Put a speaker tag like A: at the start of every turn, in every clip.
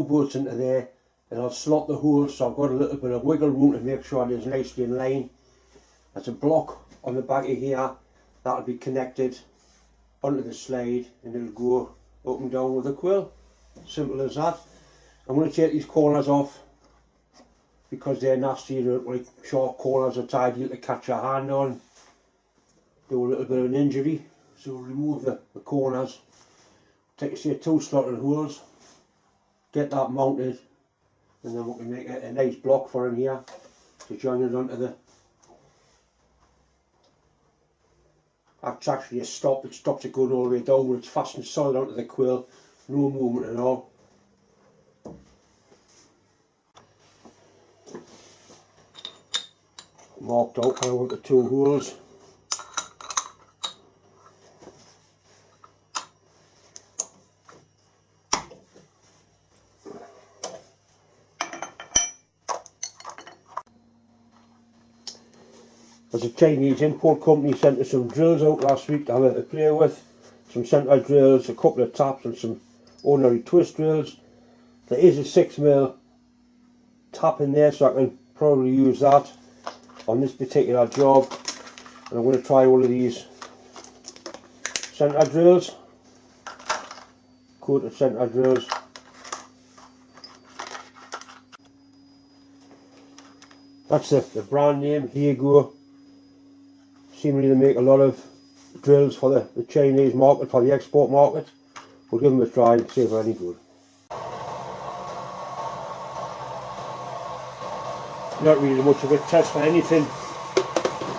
A: double bolts into there, and I'll slot the holes so I've got a little bit of wiggle room to make sure it is nicely in line. There's a block on the back of here that'll be connected onto the slide, and it'll go up and down with a quill. Simple as that. I'm going to take these corners off because they're nasty, like sharp corners are ideal to catch your hand on, do a little bit of an injury. So we'll remove the corners, take say 2 slotted holes, get that mounted, and then we can make a nice block for him here to join it onto the. That's actually a stop, it stops it going all the way down, but it's fastened solid onto the quill, no movement at all. Marked out, I want the 2 holes. There's a Chinese import company sent us some drills out last week to have a play with. Some centre drills, a couple of taps and some ordinary twist drills. There is a 6mm tap in there, so I can probably use that on this particular job. And I'm going to try all of these centre drills, coated centre drills. That's the brand name, Here Go. Seemingly they make a lot of drills for the Chinese market, for the export market. We'll give them a try and see if they're any good. Not really much of a test for anything.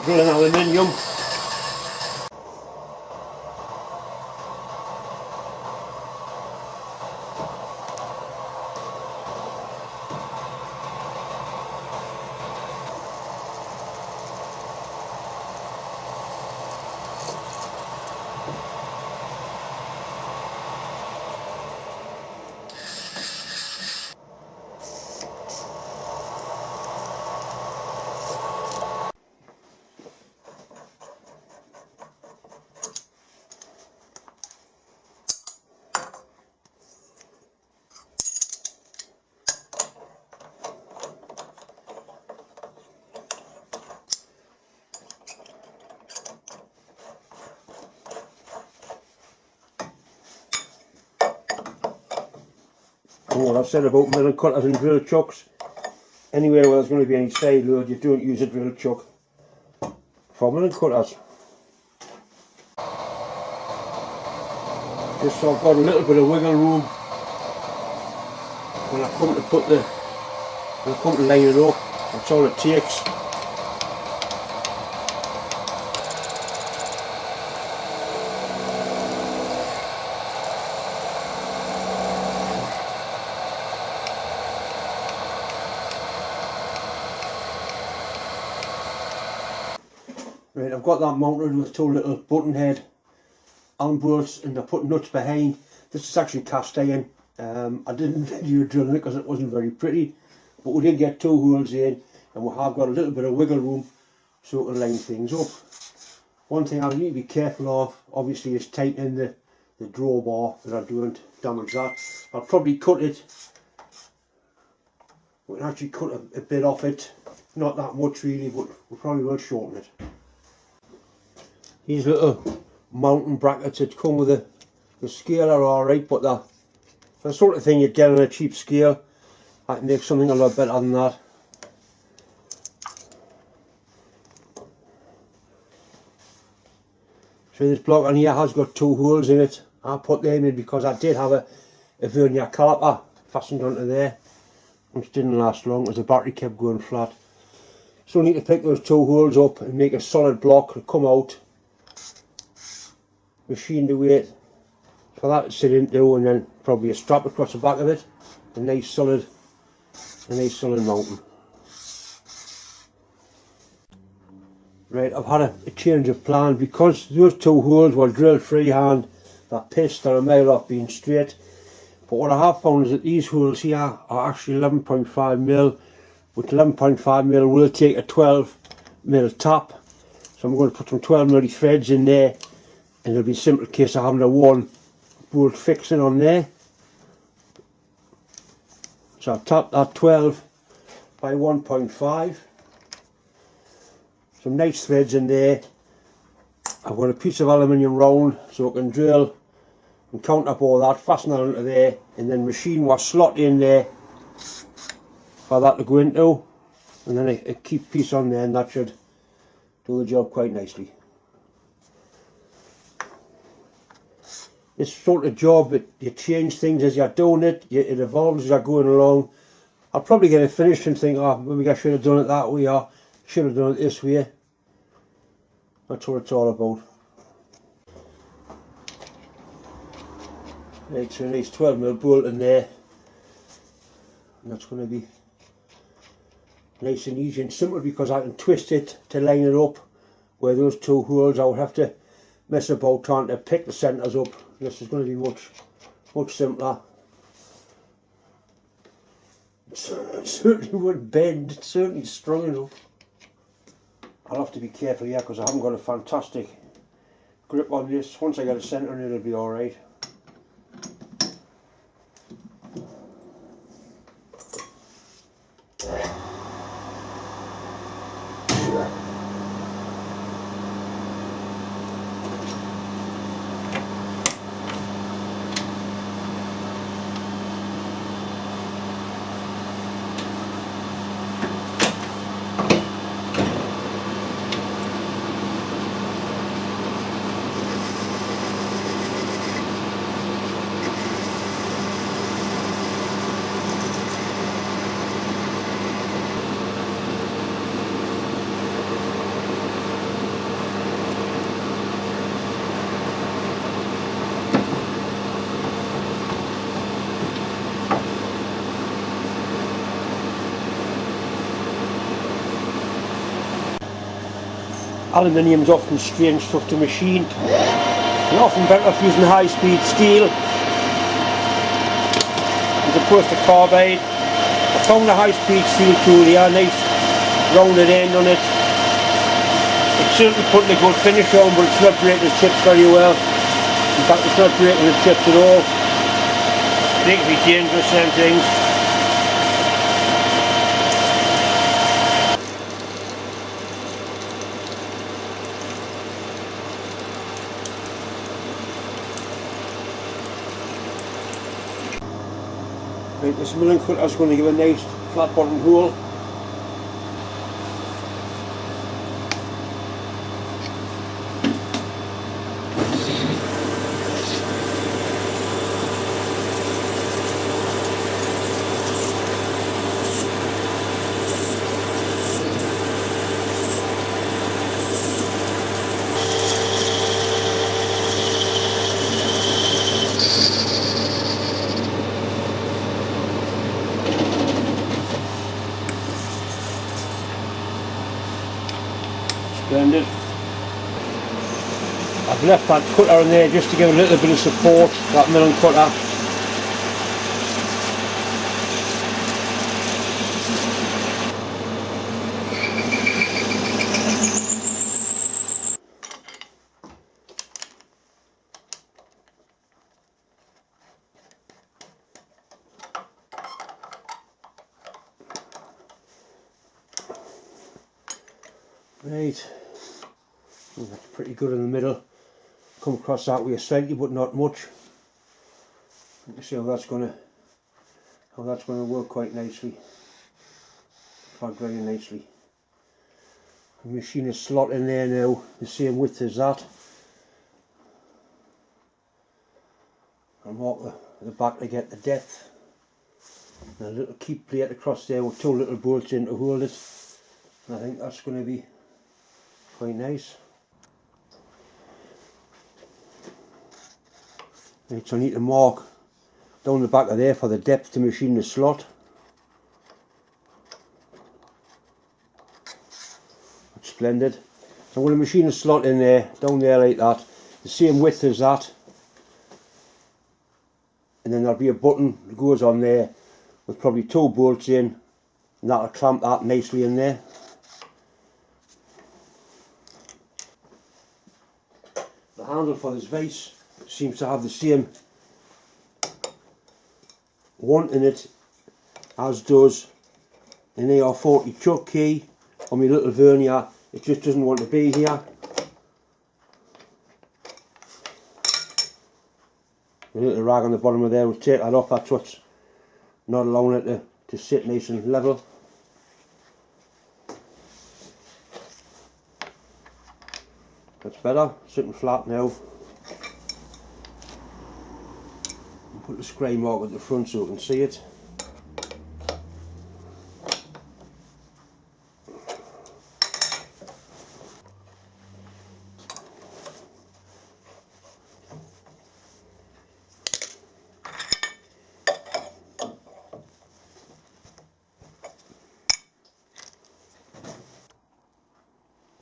A: Drilling aluminium. What I've said about milling cutters and drill chucks, anywhere where there's going to be any side load, you don't use a drill chuck for milling cutters. Just so I've got a little bit of wiggle room when I come to line it up. That's all it takes. Right, I've got that mounted with 2 little button head Allen bolts, and I put nuts behind. This is actually cast iron. I didn't do drilling it because it wasn't very pretty, but we did get 2 holes in, and we have got a little bit of wiggle room so we can line things up. One thing I need to be careful of, obviously, is tightening the draw bar that I don't damage that. I'll probably cut it. We can actually cut a bit off it, not that much really, but we probably will shorten it. These little mounting brackets that come with the scale are alright, but they're the sort of thing you'd get on a cheap scale. I can make something a lot better than that. So this block on here has got 2 holes in it. I put them in because I did have a vernier caliper fastened onto there, which didn't last long as the battery kept going flat. So I need to pick those 2 holes up and make a solid block to come out, machine the weight for that to sit into, and then probably a strap across the back of it, a nice solid mounting. Right, I've had a change of plan because those 2 holes were drilled freehand. They're pissed, they're a mile off being straight. But what I have found is that these holes here are actually 11.5mm. With 11.5mm we'll take a 12mm tap. So I'm going to put some 12mm threads in there, and it'll be a simple case of having a 1 bolt fixing on there. So I've tapped that 12 by 1.5. Some nice threads in there. I've got a piece of aluminium round so I can drill and counterbore that, fasten that into there, and then machine wash slot in there for that to go into, and then a key piece on there, and that should do the job quite nicely. This sort of job, you change things as you're doing it, it evolves as you're going along. I'll probably get it finished and think, oh, maybe I should have done it that way, or should have done it this way. That's what it's all about. Right, so a nice 12mm bolt in there, and that's going to be nice and easy and simple because I can twist it to line it up where those two holes. I would have to mess about trying to pick the centres up. This is going to be much simpler. It certainly won't bend, it's certainly strong enough. I'll have to be careful here because I haven't got a fantastic grip on this. Once I get a centre in it, it'll be alright. Aluminium's often strange stuff to machine, and often better off using high-speed steel as opposed to carbide. I found the high-speed steel tool here, nice rounded end on it. It's certainly putting a good finish on, but it's not breaking the chips very well. In fact, it's not breaking the chips at all. They can be dangerous, them things. Right, this milling cutter is going to give a nice flat bottom hole. Splendid. I've left that cutter in there just to give a little bit of support, that milling cutter. Right, that's pretty good in the middle. Come across that way slightly, but not much. You can see how that's gonna work quite nicely, quite very nicely. The machine is slot in there now, the same width as that. I'll mark the back to get the depth. And a little keep plate across there with two little bolts in to hold it. And I think that's going to be quite nice. Right, so I need to mark down the back of there for the depth to machine the slot. That's splendid. So I'm going to machine a slot in there, down there like that, the same width as that. And then there'll be a button that goes on there with probably two bolts in, and that'll clamp that nicely in there. The handle for this vise seems to have the same one in it as does an AR40 chuck key on my little vernier. It just doesn't want to be here. The little rag on the bottom of there will take that off. That's what's not allowing it to sit nice and level. That's better, sitting flat now. Put the scrape mark at the front so you can see it.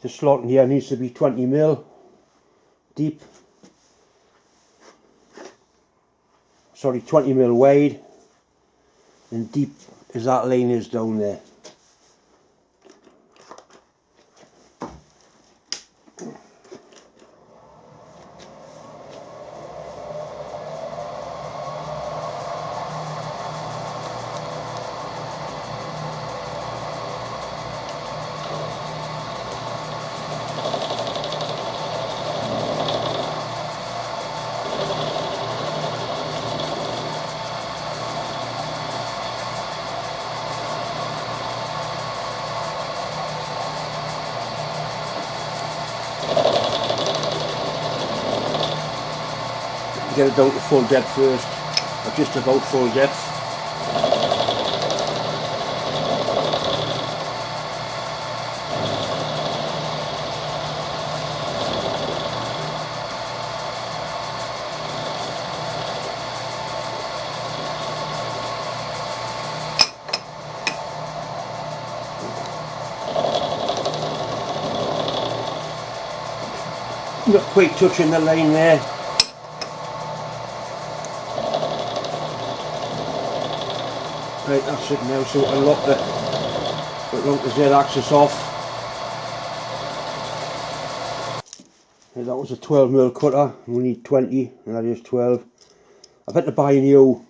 A: The slot in here needs to be 20mm deep. Sorry, 20mm wide, and deep as that line is down there. Get it down to full depth first, or just about full depth. Not quite touching the line there. Right, that's it now, so we can lock the Z-axis off. Right, that was a 12mm cutter, we need 20, and that is 12. I've had to buy a new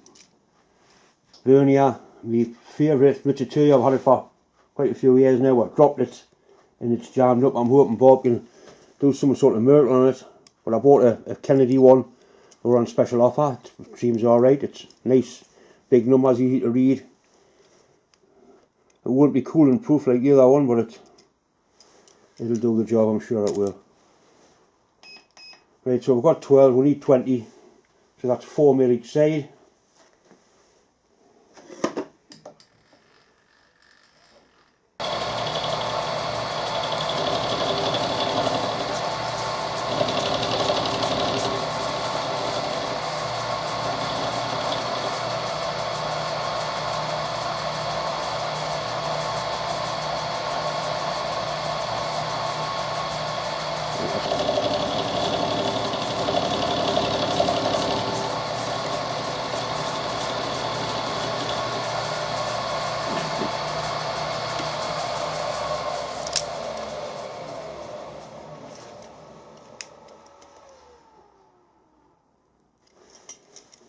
A: vernier, my favourite, Richard T. I've had it for quite a few years now. I've dropped it and it's jammed up. I'm hoping Bob can do some sort of miracle on it, but I bought a Kennedy one. They were on special offer. It seems alright, it's nice, big numbers, easy to read. It won't be cooling proof like the other one, but it'll do the job, I'm sure it will. Right, so we've got 12, we need 20, so that's 4mm each side.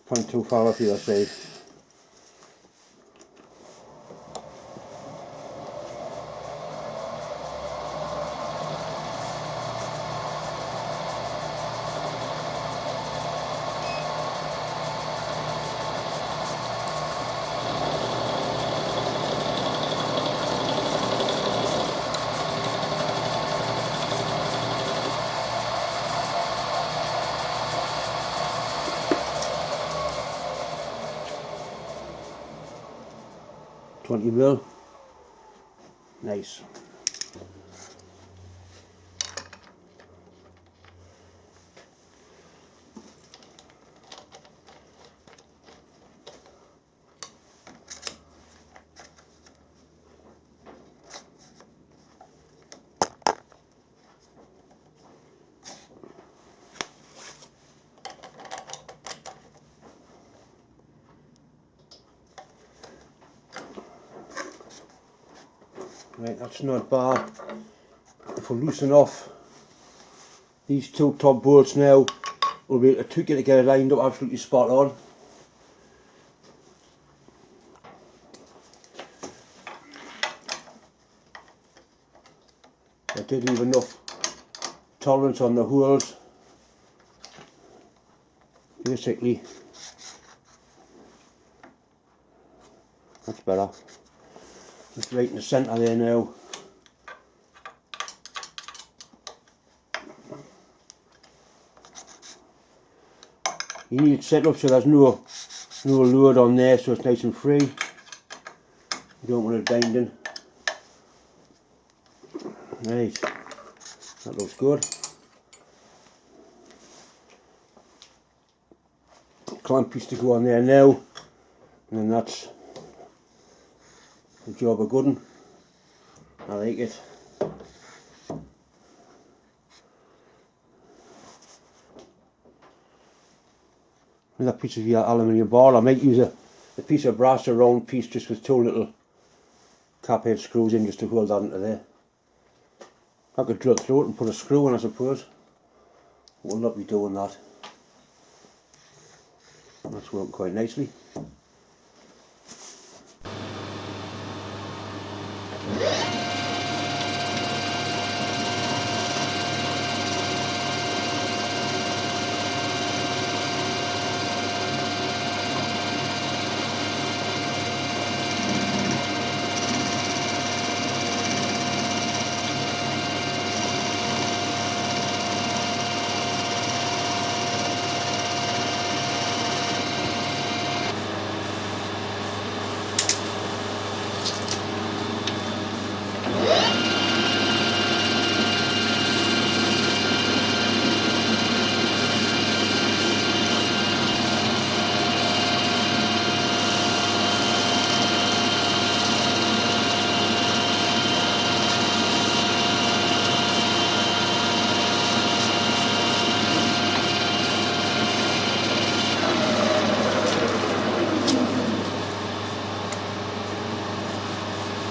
A: Point too far off either side. $20mm. Nice. Right, that's not bad. If we loosen off these two top bolts now, we'll be able to tweak it to get it lined up absolutely spot on. did leave enough tolerance on the holes. Basically, that's better. It's right in the centre there now. You need it set up so there's no load on there, so it's nice and free. You don't want it binding. Right, that looks good. Clamp piece to go on there now, and then that's the job of good one. I like it. With that piece of your aluminium bar, I might use a piece of brass, a round piece, just with two little cap head screws in, just to hold that into there. I could drill through it and put a screw in, I suppose. We'll not be doing that. That's working quite nicely.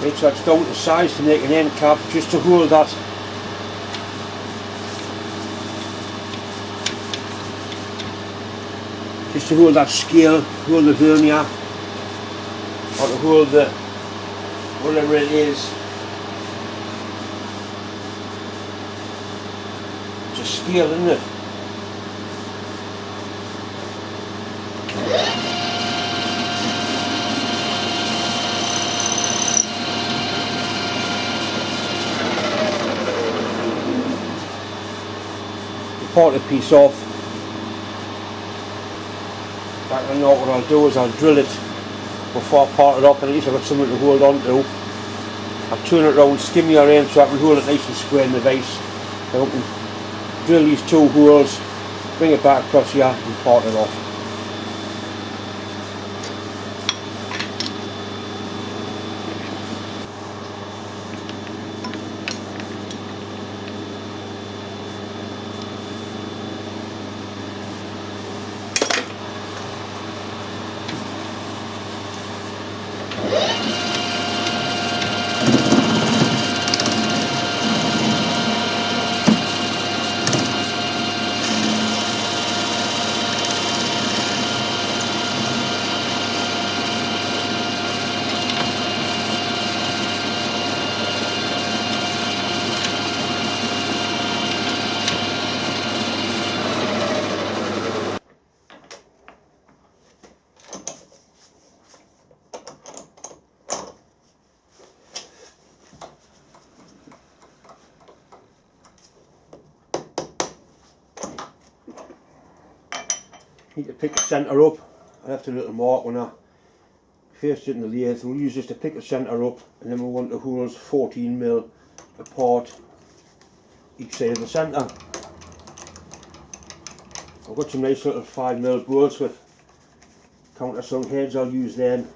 A: Right, so it's down to size to make an end cap, just to hold that scale, hold the vernier, or to hold the whatever it is. It's a scale, isn't it? Part the piece off. Back and now what I'll do is I'll drill it before I part it up, and at least I've got something to hold on to. I'll turn it around, skim my around so I can hold it nice and square in the vise. I can drill these two holes, bring it back across here and part it off. Need to pick the centre up. I left a little mark when I first did in the lathe, so we'll use this to pick the centre up, and then we want the holes 14mm apart each side of the centre. I've got some nice little 5mm bolts with countersunk heads I'll use then.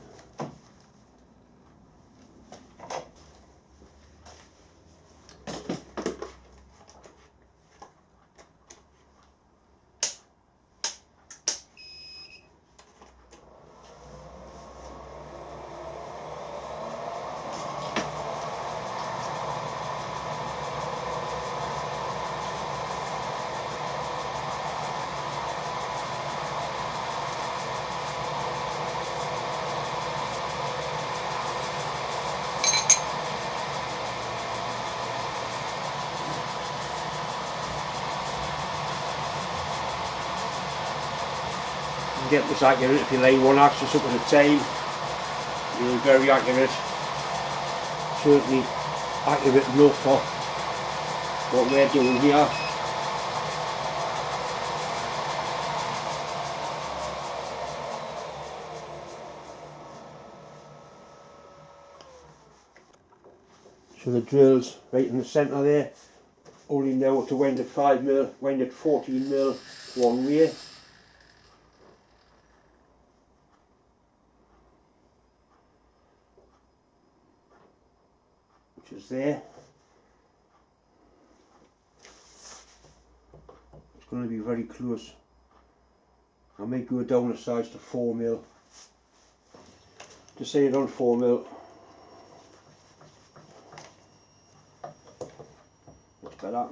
A: get this accurate if you lay one axis up at a time. Really very accurate. Certainly accurate enough for what we're doing here. So the drill's right in the centre there. Only now to wind at 5mm, wind at 14mm one way. Which is there. It's going to be very close. I might go down a size to 4mm. To say it on 4mm. Much better.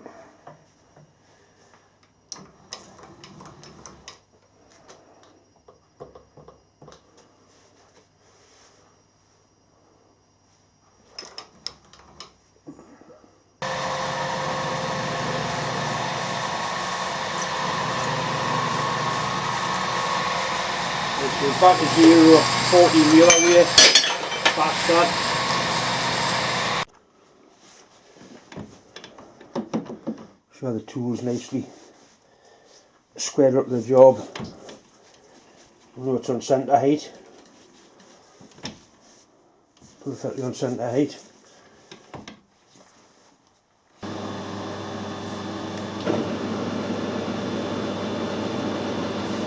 A: So back to 0, 40mm away, past that. Show the tools nicely squared up the job. I know it's on centre height, perfectly on centre height.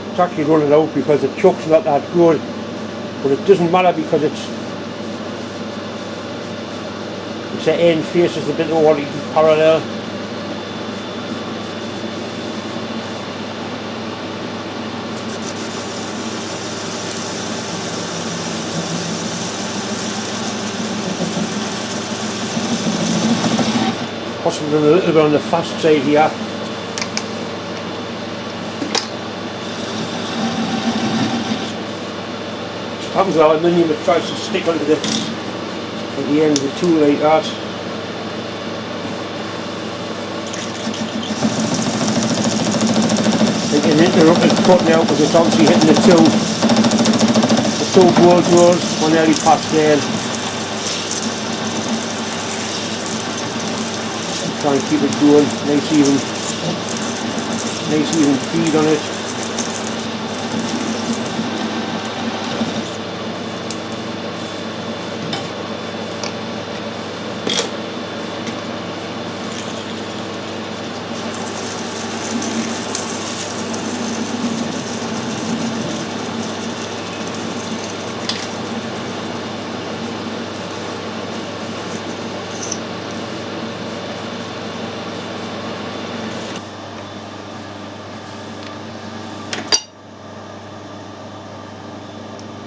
A: It's actually running out because the chuck's not that good, but it doesn't matter because it's the end face is a bit more parallel. Possibly a little bit on the fast side here. Happens with aluminium, it tries to stick onto the end of the tool like that. It can interrupt its cut now because it's obviously hitting the two bolt holes. One nearly past there. Try and keep it going, nice even feed on it.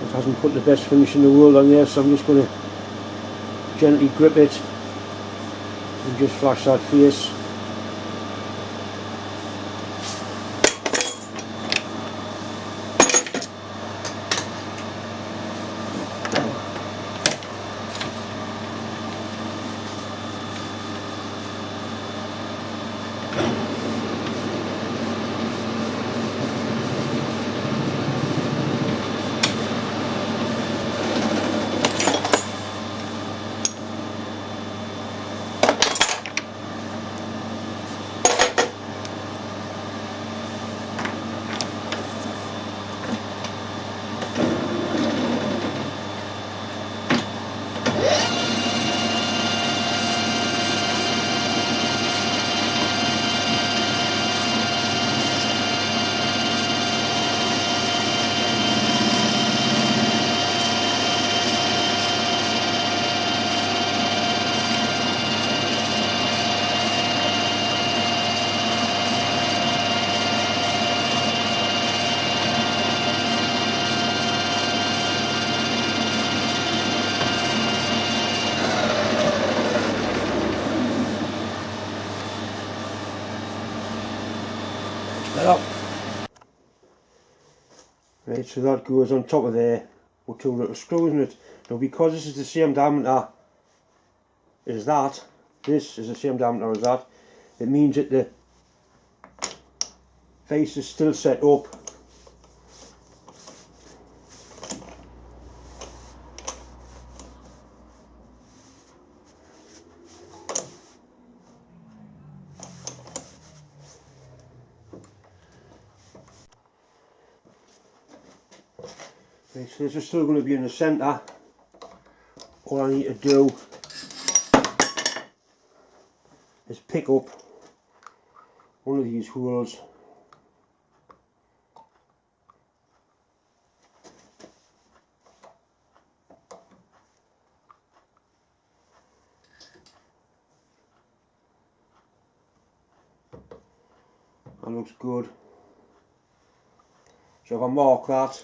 A: It hasn't put the best finish in the world on there, so I'm just going to gently grip it and just flash that face. Right, so that goes on top of there with two little screws in it. Now because this is the same diameter as that, this is the same diameter as that, it means that the face is still set up Okay, so this is still going to be in the centre. All I need to do is pick up one of these holes that looks good. So if I mark that,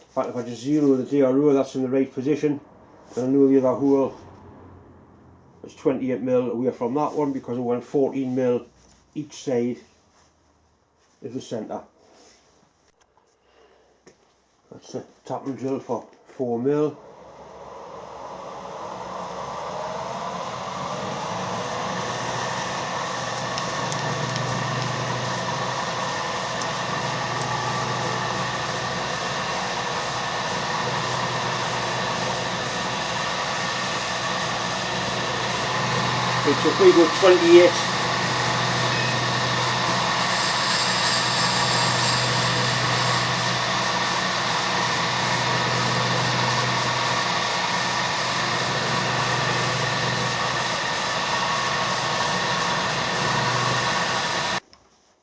A: in fact if I just zero the DRO, that's in the right position, and I know the other hole is 28mm away from that one because I went 14mm each side of the centre. That's the tapping drill for 4mm. It's a pretty good 28.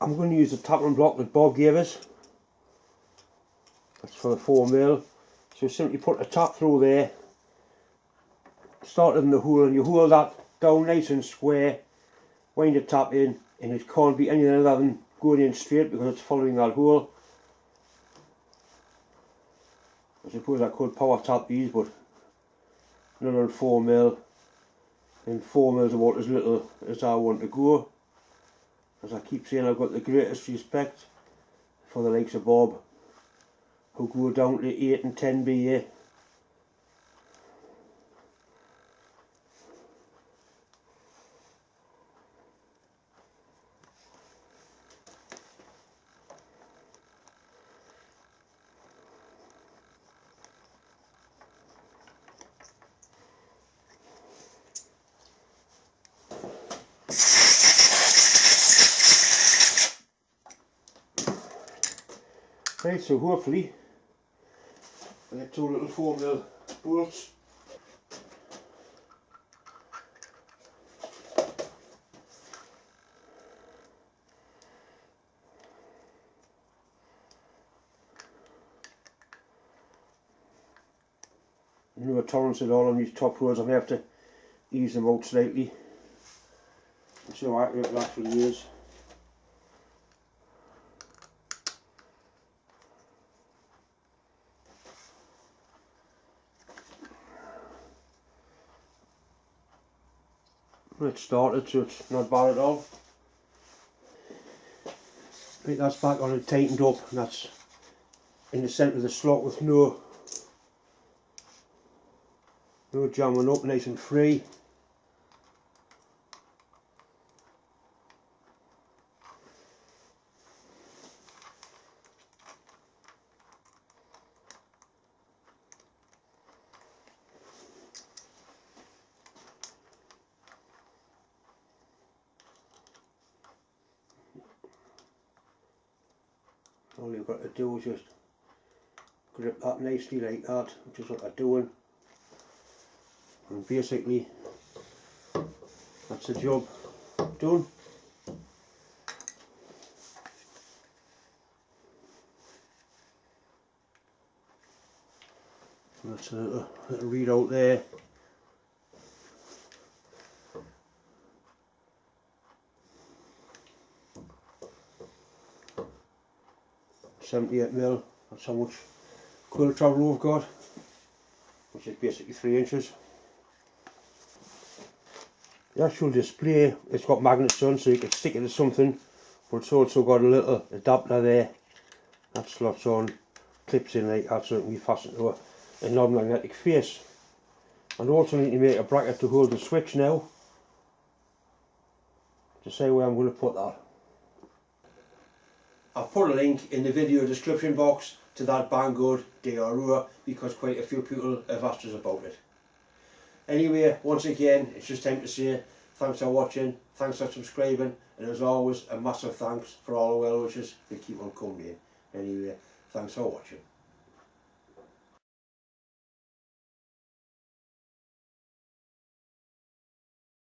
A: I'm going to use the tapping block that Bob gave us. That's for the 4mm. So simply put a tap through there, start in the hole, and you hold that down nice and square, wind the tap in, and it can't be anything other than going in straight because it's following that hole. I suppose I could power tap these, but not on 4mm, and 4mm is about as little as I want to go. As I keep saying, I've got the greatest respect for the likes of Bob, who go down to 8 and 10 BA. Right, so hopefully I get 2 little 4mm bolts. No tolerance at all on these top rows. I may have to ease them out slightly. So how accurate it actually is. It started, so it's not bad at all. Right, that's back on and tightened up, and that's in the centre of the slot with no jamming up, nice and free. All you've got to do is just grip that nicely like that, which is what I'm doing, and basically that's the job done. And that's a little readout there. .78mm, that's how much quill travel we've got, which is basically 3 inches. The actual display, it's got magnets on so you can stick it to something, but it's also got a little adapter there that slots on, clips in like that so it can be fastened to a non-magnetic face. And also need to make a bracket to hold the switch now, to say where I'm going to put that. I've put a link in the video description box to that Banggood DRO because quite a few people have asked us about it. Anyway, once again, it's just time to say thanks for watching, thanks for subscribing, and as always, a massive thanks for all the well wishes that keep on coming in. Anyway, thanks for watching.